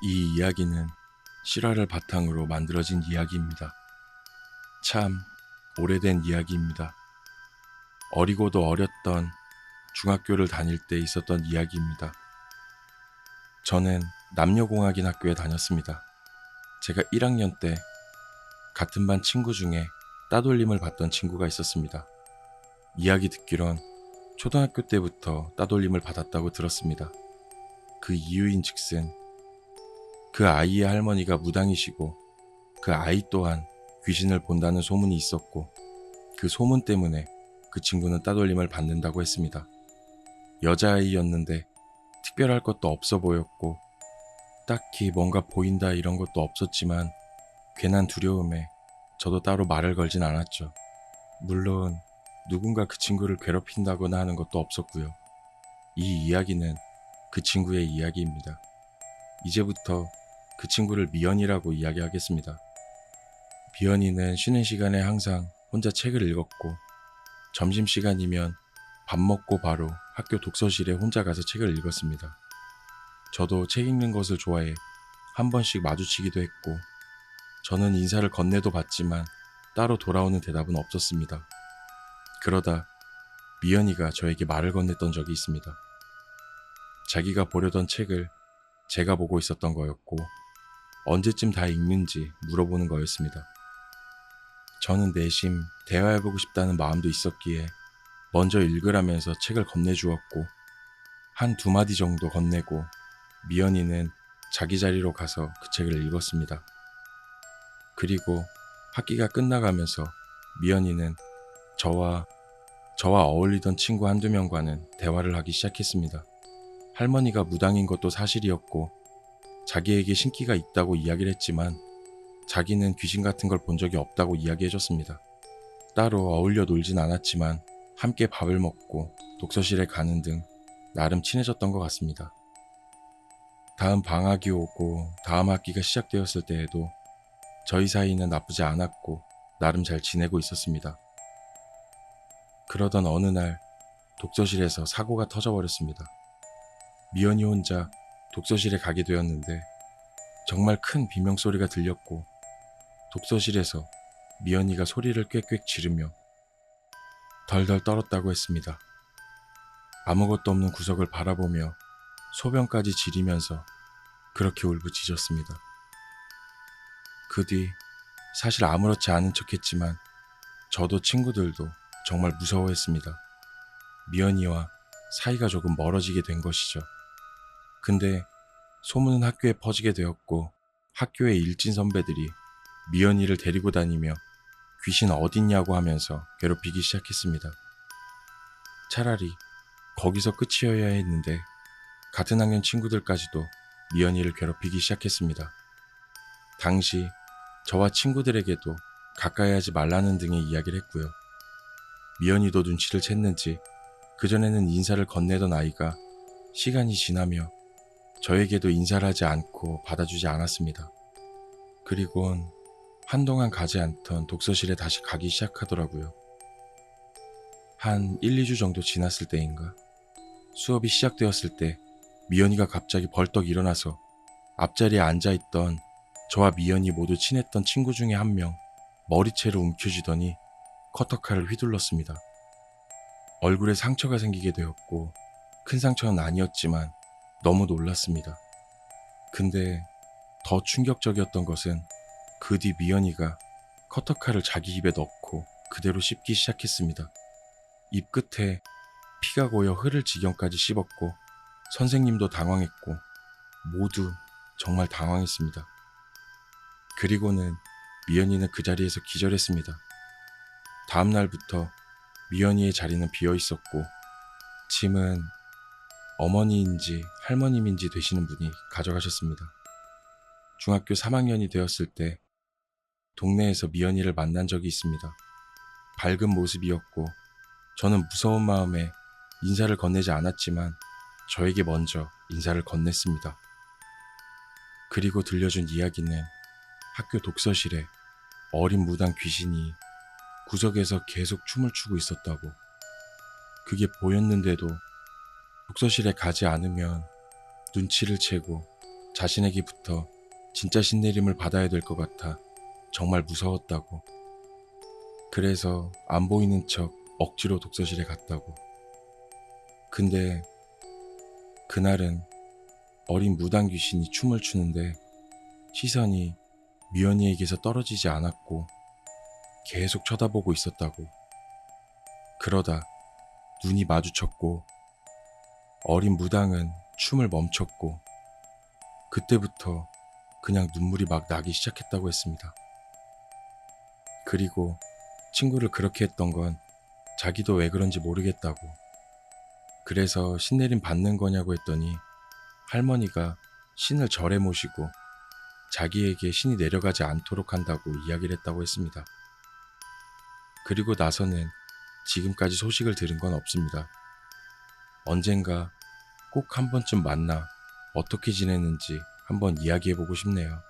이 이야기는 실화를 바탕으로 만들어진 이야기입니다. 참 오래된 이야기입니다. 어리고도 어렸던 중학교를 다닐 때 있었던 이야기입니다. 저는 남녀공학인 학교에 다녔습니다. 제가 1학년 때 같은 반 친구 중에 따돌림을 받던 친구가 있었습니다. 이야기 듣기론 초등학교 때부터 따돌림을 받았다고 들었습니다. 그 이유인 즉슨 그 아이의 할머니가 무당이시고 그 아이 또한 귀신을 본다는 소문이 있었고 그 소문 때문에 그 친구는 따돌림을 받는다고 했습니다. 여자아이였는데 특별할 것도 없어 보였고 딱히 뭔가 보인다 이런 것도 없었지만 괜한 두려움에 저도 따로 말을 걸진 않았죠. 물론 누군가 그 친구를 괴롭힌다거나 하는 것도 없었고요. 이 이야기는 그 친구의 이야기입니다. 이제부터 그 친구를 미연이라고 이야기하겠습니다. 미연이는 쉬는 시간에 항상 혼자 책을 읽었고 점심시간이면 밥 먹고 바로 학교 독서실에 혼자 가서 책을 읽었습니다. 저도 책 읽는 것을 좋아해 한 번씩 마주치기도 했고 저는 인사를 건네도 봤지만 따로 돌아오는 대답은 없었습니다. 그러다 미연이가 저에게 말을 건넸던 적이 있습니다. 자기가 보려던 책을 제가 보고 있었던 거였고 언제쯤 다 읽는지 물어보는 거였습니다. 저는 내심 대화해보고 싶다는 마음도 있었기에 먼저 읽으라면서 책을 건네주었고 한 두 마디 정도 건네고 미연이는 자기 자리로 가서 그 책을 읽었습니다. 그리고 학기가 끝나가면서 미연이는 저와 어울리던 친구 한두 명과는 대화를 하기 시작했습니다. 할머니가 무당인 것도 사실이었고 자기에게 신기가 있다고 이야기를 했지만 자기는 귀신 같은 걸 본 적이 없다고 이야기해줬습니다. 따로 어울려 놀진 않았지만 함께 밥을 먹고 독서실에 가는 등 나름 친해졌던 것 같습니다. 다음 방학이 오고 다음 학기가 시작되었을 때에도 저희 사이는 나쁘지 않았고 나름 잘 지내고 있었습니다. 그러던 어느 날 독서실에서 사고가 터져버렸습니다. 미연이 혼자 독서실에 가게 되었는데 정말 큰 비명소리가 들렸고 독서실에서 미연이가 소리를 꽥꽥 지르며 덜덜 떨었다고 했습니다. 아무것도 없는 구석을 바라보며 소변까지 지리면서 그렇게 울부짖었습니다. 그 뒤 사실 아무렇지 않은 척했지만 저도 친구들도 정말 무서워했습니다. 미연이와 사이가 조금 멀어지게 된 것이죠. 근데 소문은 학교에 퍼지게 되었고 학교의 일진 선배들이 미연이를 데리고 다니며 귀신 어딨냐고 하면서 괴롭히기 시작했습니다. 차라리 거기서 끝이어야 했는데 같은 학년 친구들까지도 미연이를 괴롭히기 시작했습니다. 당시 저와 친구들에게도 가까이 하지 말라는 등의 이야기를 했고요. 미연이도 눈치를 챘는지 그전에는 인사를 건네던 아이가 시간이 지나며 저에게도 인사를 하지 않고 받아주지 않았습니다. 그리곤 한동안 가지 않던 독서실에 다시 가기 시작하더라고요. 한 1, 2주 정도 지났을 때인가 수업이 시작되었을 때 미연이가 갑자기 벌떡 일어나서 앞자리에 앉아있던 저와 미연이 모두 친했던 친구 중에 한 명 머리채를 움켜쥐더니 커터칼을 휘둘렀습니다. 얼굴에 상처가 생기게 되었고 큰 상처는 아니었지만 너무 놀랐습니다. 근데 더 충격적이었던 것은 그 뒤 미연이가 커터칼을 자기 입에 넣고 그대로 씹기 시작했습니다. 입 끝에 피가 고여 흐를 지경까지 씹었고 선생님도 당황했고 모두 정말 당황했습니다. 그리고는 미연이는 그 자리에서 기절했습니다. 다음 날부터 미연이의 자리는 비어 있었고 짐은 어머니인지 할머님인지 되시는 분이 가져가셨습니다. 중학교 3학년이 되었을 때 동네에서 미연이를 만난 적이 있습니다. 밝은 모습이었고 저는 무서운 마음에 인사를 건네지 않았지만 저에게 먼저 인사를 건넸습니다. 그리고 들려준 이야기는 학교 독서실에 어린 무당 귀신이 구석에서 계속 춤을 추고 있었다고. 그게 보였는데도 독서실에 가지 않으면 눈치를 채고 자신에게부터 진짜 신내림을 받아야 될 것 같아 정말 무서웠다고. 그래서 안 보이는 척 억지로 독서실에 갔다고. 근데 그날은 어린 무당 귀신이 춤을 추는데 시선이 미연이에게서 떨어지지 않았고 계속 쳐다보고 있었다고. 그러다 눈이 마주쳤고 어린 무당은 춤을 멈췄고 그때부터 그냥 눈물이 막 나기 시작했다고 했습니다. 그리고 친구를 그렇게 했던 건 자기도 왜 그런지 모르겠다고. 그래서 신내림 받는 거냐고 했더니 할머니가 신을 절에 모시고 자기에게 신이 내려가지 않도록 한다고 이야기를 했다고 했습니다. 그리고 나서는 지금까지 소식을 들은 건 없습니다. 언젠가 꼭 한 번쯤 만나 어떻게 지내는지 한번 이야기해보고 싶네요.